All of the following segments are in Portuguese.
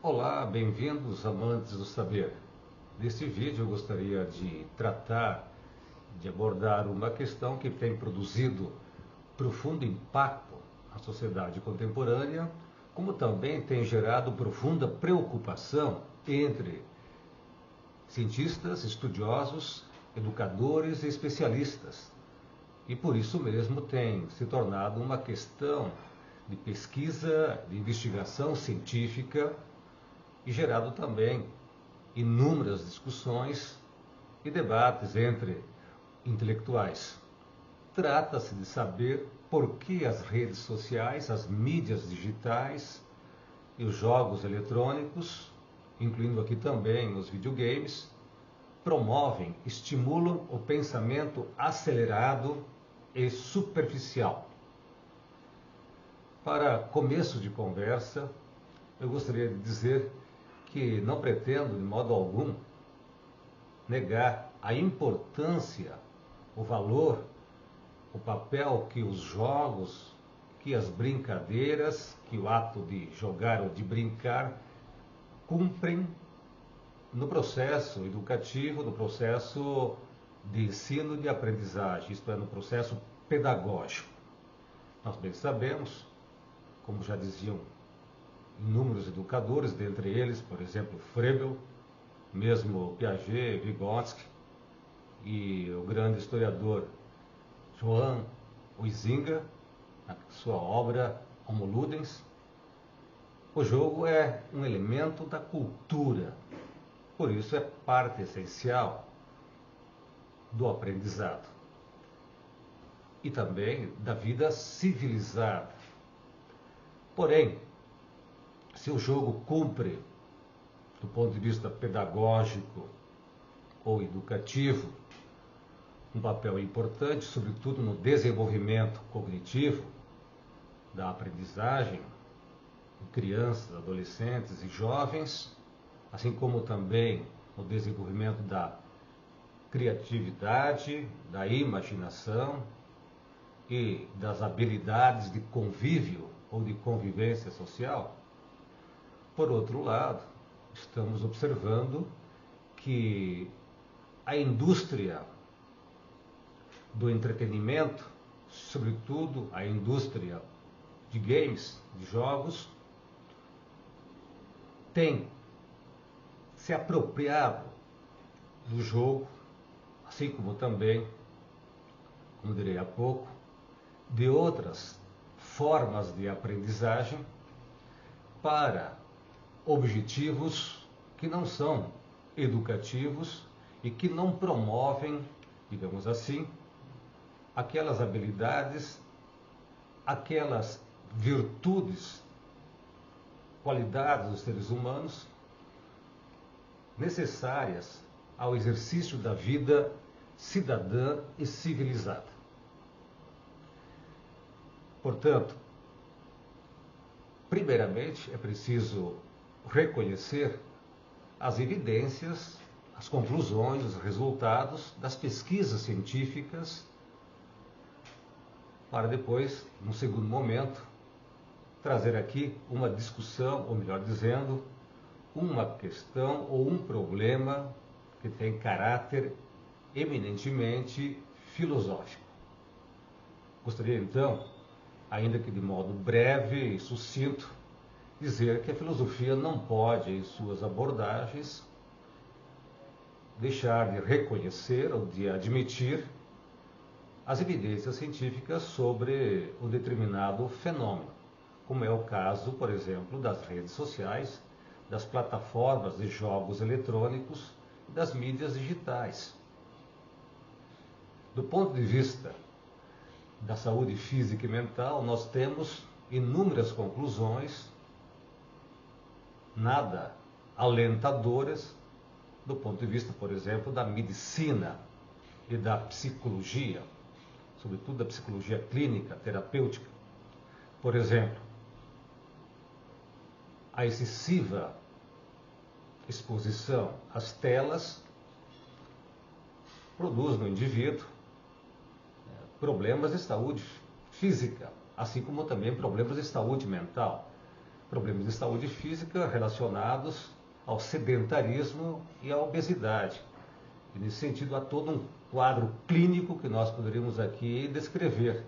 Olá, bem-vindos amantes do saber. Neste vídeo eu gostaria de abordar uma questão que tem produzido profundo impacto na sociedade contemporânea, como também tem gerado profunda preocupação entre cientistas, estudiosos, educadores e especialistas. E por isso mesmo tem se tornado uma questão de pesquisa, de investigação científica e gerado também inúmeras discussões e debates entre intelectuais. Trata-se de saber por que as redes sociais, as mídias digitais e os jogos eletrônicos, incluindo aqui também os videogames, promovem, estimulam o pensamento acelerado e superficial. Para começo de conversa, eu gostaria de dizer que não pretendo, de modo algum, negar a importância, o valor, o papel que os jogos, que as brincadeiras, que o ato de jogar ou de brincar cumprem no processo educativo, no processo de ensino e de aprendizagem, isto é, no processo pedagógico. Nós bem sabemos, como já diziam inúmeros educadores, dentre eles, por exemplo, Froebel, mesmo Piaget, Vygotsky e o grande historiador Johann Huizinga, na sua obra Homo Ludens, o jogo é um elemento da cultura, por isso é parte essencial do aprendizado e também da vida civilizada. Porém, se o jogo cumpre, do ponto de vista pedagógico ou educativo, um papel importante, sobretudo no desenvolvimento cognitivo da aprendizagem em crianças, adolescentes e jovens, assim como também no desenvolvimento da criatividade, da imaginação e das habilidades de convívio ou de convivência social. Por outro lado, estamos observando que a indústria do entretenimento, sobretudo a indústria de games, de jogos, tem se apropriado do jogo, assim como também, como direi há pouco, de outras formas de aprendizagem para objetivos que não são educativos e que não promovem, digamos assim, aquelas habilidades, aquelas virtudes, qualidades dos seres humanos necessárias ao exercício da vida cidadã e civilizada. Portanto, primeiramente é preciso reconhecer as evidências, as conclusões, os resultados das pesquisas científicas, para depois, num segundo momento, trazer aqui uma discussão, ou melhor dizendo, uma questão ou um problema que tem caráter eminentemente filosófico. Gostaria então, ainda que de modo breve e sucinto, dizer que a filosofia não pode, em suas abordagens, deixar de reconhecer ou de admitir as evidências científicas sobre um determinado fenômeno, como é o caso, por exemplo, das redes sociais, das plataformas de jogos eletrônicos e das mídias digitais. Do ponto de vista da saúde física e mental, nós temos inúmeras conclusões, nada alentadoras, do ponto de vista, por exemplo, da medicina e da psicologia, sobretudo da psicologia clínica, terapêutica. Por exemplo, a excessiva exposição às telas produz no indivíduo problemas de saúde física, assim como também problemas de saúde mental. problemas de saúde física relacionados ao sedentarismo e à obesidade. E nesse sentido há todo um quadro clínico que nós poderíamos aqui descrever.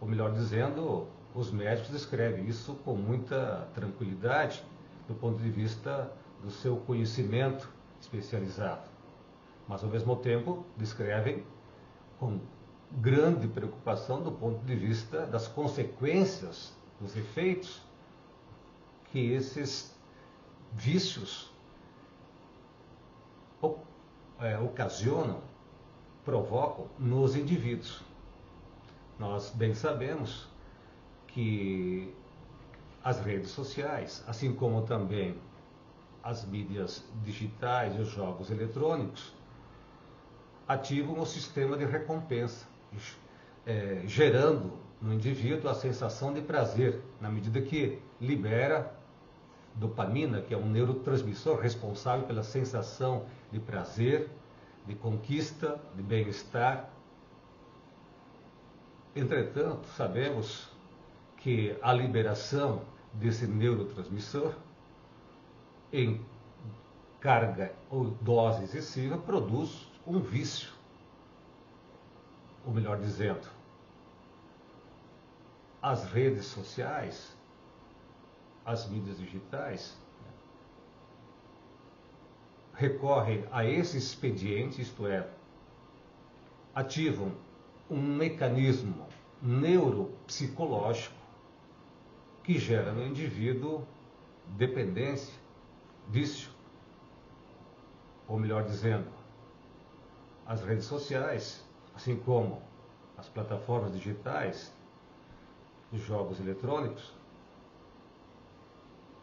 Ou melhor dizendo, os médicos descrevem isso com muita tranquilidade do ponto de vista do seu conhecimento especializado. Mas ao mesmo tempo descrevem com grande preocupação do ponto de vista das consequências, dos efeitos que esses vícios ocasionam, provocam nos indivíduos. Nós bem sabemos que as redes sociais, assim como também as mídias digitais e os jogos eletrônicos, ativam o sistema de recompensa, gerando no indivíduo a sensação de prazer, na medida que libera dopamina, que é um neurotransmissor responsável pela sensação de prazer, de conquista, de bem-estar. Entretanto, sabemos que a liberação desse neurotransmissor em carga ou dose excessiva produz um vício. Ou melhor dizendo, as redes sociais, as mídias digitais, recorrem a esse expediente, isto é, ativam um mecanismo neuropsicológico que gera no indivíduo dependência, vício. Ou melhor dizendo, as redes sociais, assim como as plataformas digitais, os jogos eletrônicos,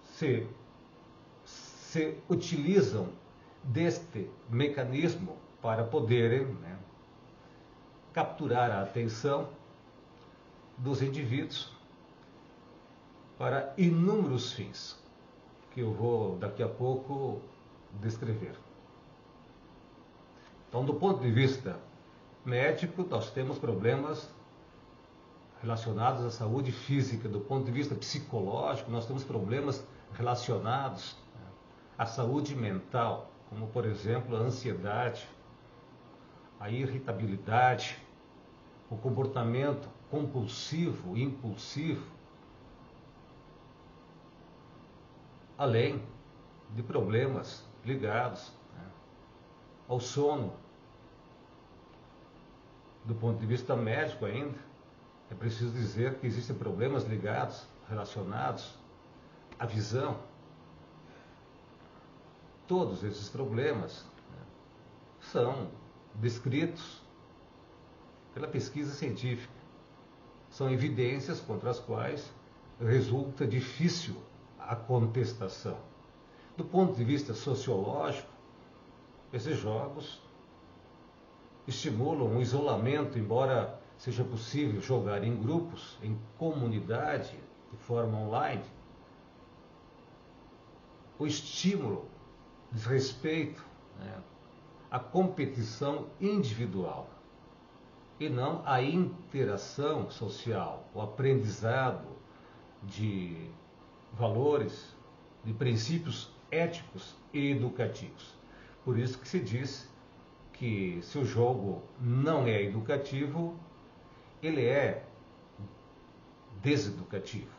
se utilizam deste mecanismo para poderem capturar a atenção dos indivíduos para inúmeros fins, que eu vou daqui a pouco descrever. Então, do ponto de vista médico, nós temos problemas relacionados à saúde física. Do ponto de vista psicológico, nós temos problemas relacionados à saúde mental, como, por exemplo, a ansiedade, a irritabilidade, o comportamento compulsivo, impulsivo, além de problemas ligados ao sono. Do ponto de vista médico ainda, é preciso dizer que existem problemas ligados, relacionados à visão. Todos esses problemas são descritos pela pesquisa científica. São evidências contra as quais resulta difícil a contestação. Do ponto de vista sociológico, esses jogos estimulam o isolamento, embora seja possível jogar em grupos, em comunidade, de forma online. O estímulo diz respeito à competição individual e não à interação social, o aprendizado de valores, de princípios éticos e educativos. Por isso que se diz que se o jogo não é educativo, ele é deseducativo.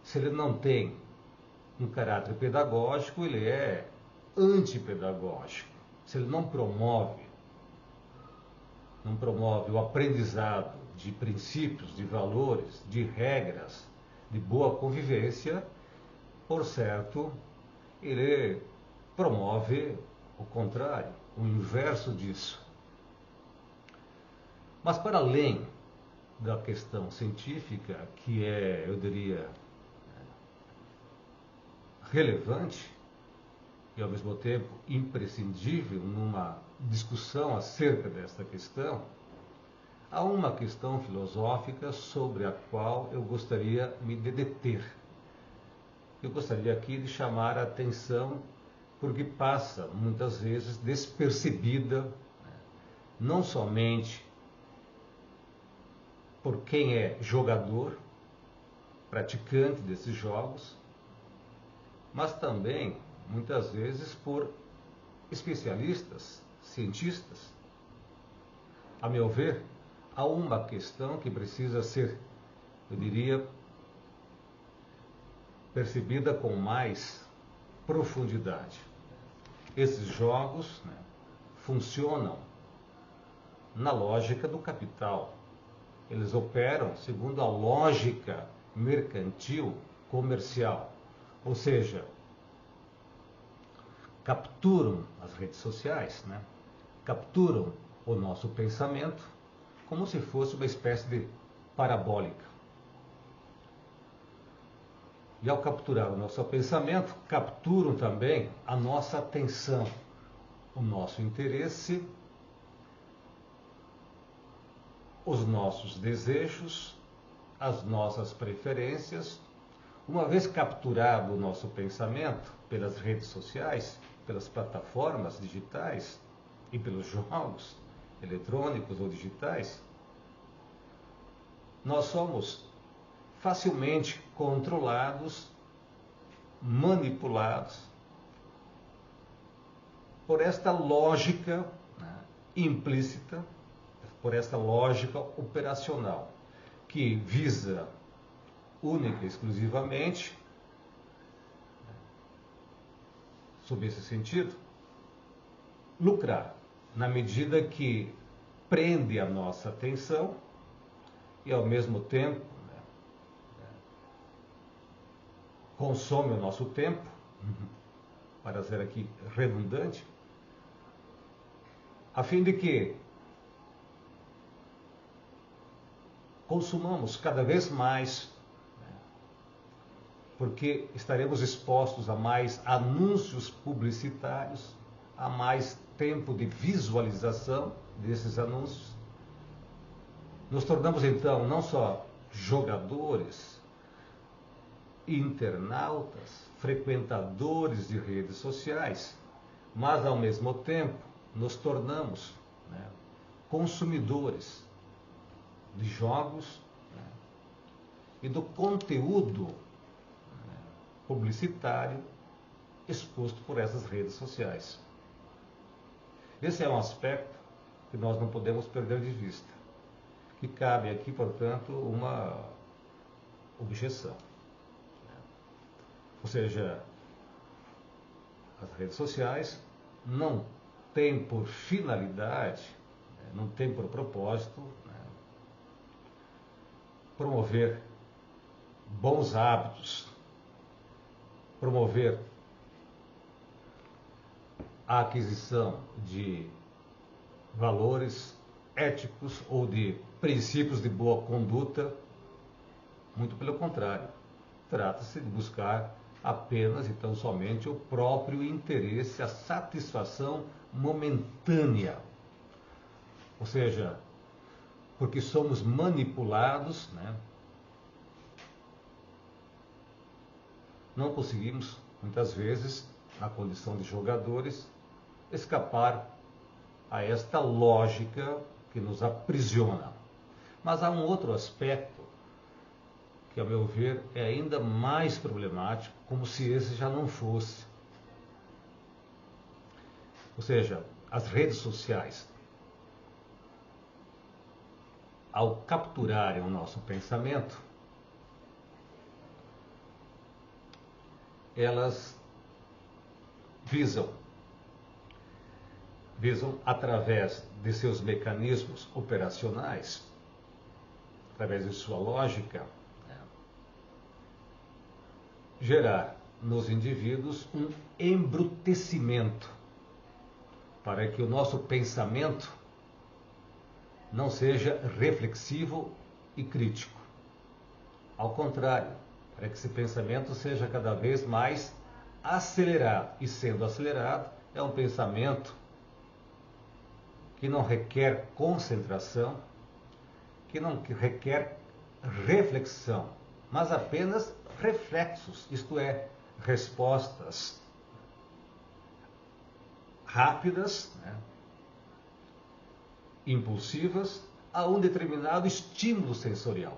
Se ele não tem um caráter pedagógico, ele é antipedagógico. Se ele não promove o aprendizado de princípios, de valores, de regras, de boa convivência, por certo, ele promove o contrário, o inverso disso. Mas para além da questão científica, que é, eu diria, relevante e ao mesmo tempo imprescindível numa discussão acerca desta questão, há uma questão filosófica sobre a qual eu gostaria de deter. Eu gostaria aqui de chamar a atenção porque passa muitas vezes despercebida, não somente por quem é jogador, praticante desses jogos, mas também, muitas vezes, por especialistas, cientistas. A meu ver, há uma questão que precisa ser, eu diria, percebida com mais profundidade. Esses jogos, né, funcionam na lógica do capital. Eles operam segundo a lógica mercantil, comercial. Ou seja, capturam as redes sociais, né? Capturam o nosso pensamento como se fosse uma espécie de parabólica. E ao capturar o nosso pensamento, capturam também a nossa atenção, o nosso interesse, os nossos desejos, as nossas preferências. Uma vez capturado o nosso pensamento pelas redes sociais, pelas plataformas digitais e pelos jogos eletrônicos ou digitais, nós somos facilmente controlados, manipulados por esta lógica, né, implícita, por esta lógica operacional, que visa única e exclusivamente, sob esse sentido, lucrar, na medida que prende a nossa atenção e, ao mesmo tempo, né, consome o nosso tempo, para ser aqui redundante, a fim de que consumamos cada vez mais, porque estaremos expostos a mais anúncios publicitários, a mais tempo de visualização desses anúncios. Nos tornamos então não só jogadores, internautas, frequentadores de redes sociais, mas ao mesmo tempo nos tornamos, né, consumidores de jogos, né, e do conteúdo, né, publicitário exposto por essas redes sociais. Esse é um aspecto que nós não podemos perder de vista, que cabe aqui, portanto, uma objeção. Ou seja, as redes sociais não têm por finalidade, não têm por propósito, promover bons hábitos, promover a aquisição de valores éticos ou de princípios de boa conduta. Muito pelo contrário, trata-se de buscar apenas e tão somente o próprio interesse, a satisfação momentânea. Ou seja, porque somos manipulados, né, não conseguimos, muitas vezes, na condição de jogadores, escapar a esta lógica que nos aprisiona. Mas há um outro aspecto que, a meu ver, é ainda mais problemático, como se esse já não fosse. Ou seja, as redes sociais, ao capturarem o nosso pensamento, elas visam através de seus mecanismos operacionais, através de sua lógica, gerar nos indivíduos um embrutecimento para que o nosso pensamento não seja reflexivo e crítico. Ao contrário, para que esse pensamento seja cada vez mais acelerado. E sendo acelerado, é um pensamento que não requer concentração, que não requer reflexão, mas apenas reflexos, isto é, respostas rápidas, né, impulsivas, a um determinado estímulo sensorial.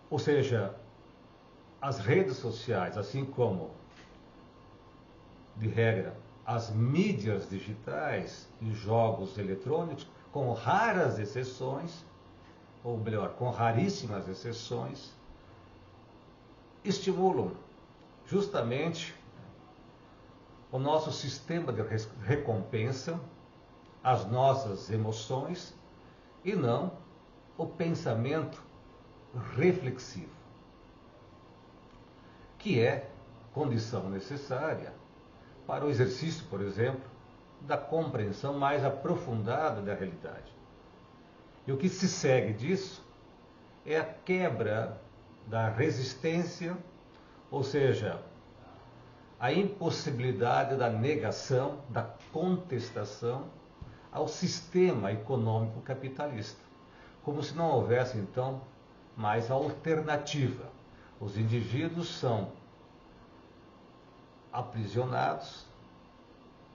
Ou seja, as redes sociais, assim como, de regra, as mídias digitais e jogos eletrônicos, com raras exceções, ou melhor, com raríssimas exceções, estimulam justamente o nosso sistema de recompensa, as nossas emoções, e não o pensamento reflexivo, que é condição necessária para o exercício, por exemplo, da compreensão mais aprofundada da realidade. E o que se segue disso é a quebra da resistência, ou seja, a impossibilidade da negação, da contestação ao sistema econômico capitalista. Como se não houvesse, então, mais alternativa. Os indivíduos são aprisionados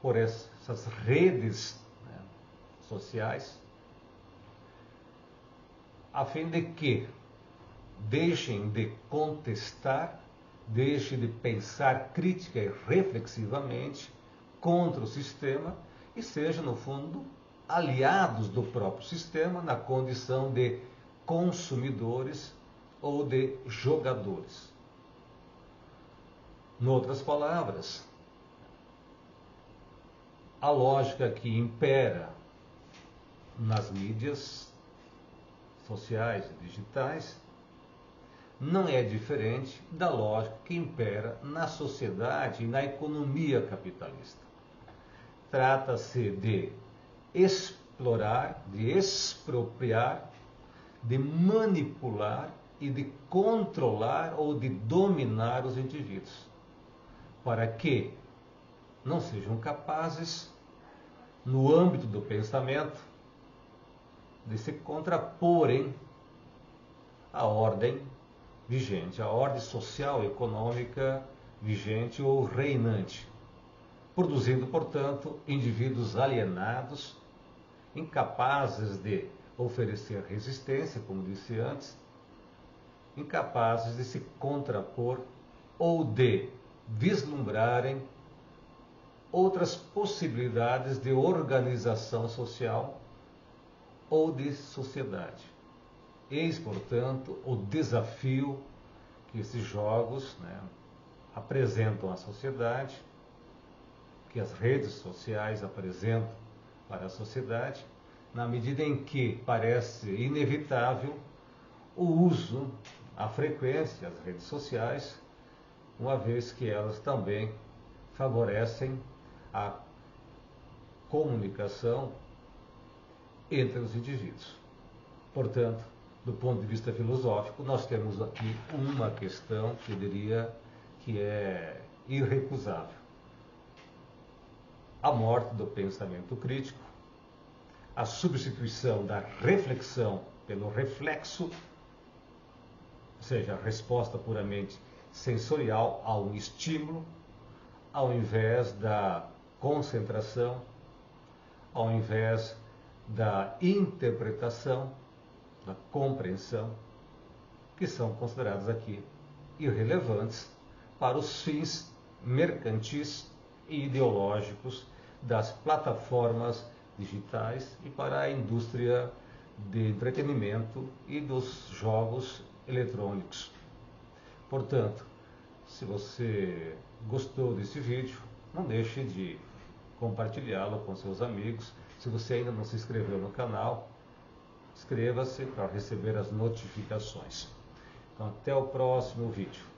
por essas redes, né, sociais, a fim de que deixem de contestar, deixem de pensar crítica e reflexivamente contra o sistema e sejam, no fundo, aliados do próprio sistema na condição de consumidores ou de jogadores. Em outras palavras, a lógica que impera nas mídias sociais e digitais não é diferente da lógica que impera na sociedade e na economia capitalista. Trata-se de explorar, de expropriar, de manipular e de controlar ou de dominar os indivíduos, para que não sejam capazes, no âmbito do pensamento, de se contraporem à ordem vigente, à ordem social e econômica vigente ou reinante, produzindo, portanto, indivíduos alienados, incapazes de oferecer resistência, como disse antes, incapazes de se contrapor ou de vislumbrarem outras possibilidades de organização social ou de sociedade. Eis, portanto, o desafio que esses jogos, né, apresentam à sociedade, que as redes sociais apresentam para a sociedade, na medida em que parece inevitável o uso, a frequência das redes sociais, uma vez que elas também favorecem a comunicação entre os indivíduos. Portanto, do ponto de vista filosófico, nós temos aqui uma questão que eu diria que é irrecusável. A morte do pensamento crítico, a substituição da reflexão pelo reflexo, ou seja, a resposta puramente sensorial a um estímulo, ao invés da concentração, ao invés da interpretação, da compreensão, que são considerados aqui irrelevantes para os fins mercantis e ideológicos das plataformas digitais e para a indústria de entretenimento e dos jogos eletrônicos. Portanto, se você gostou desse vídeo, não deixe de compartilhá-lo com seus amigos. Se você ainda não se inscreveu no canal, inscreva-se para receber as notificações. Então, até o próximo vídeo.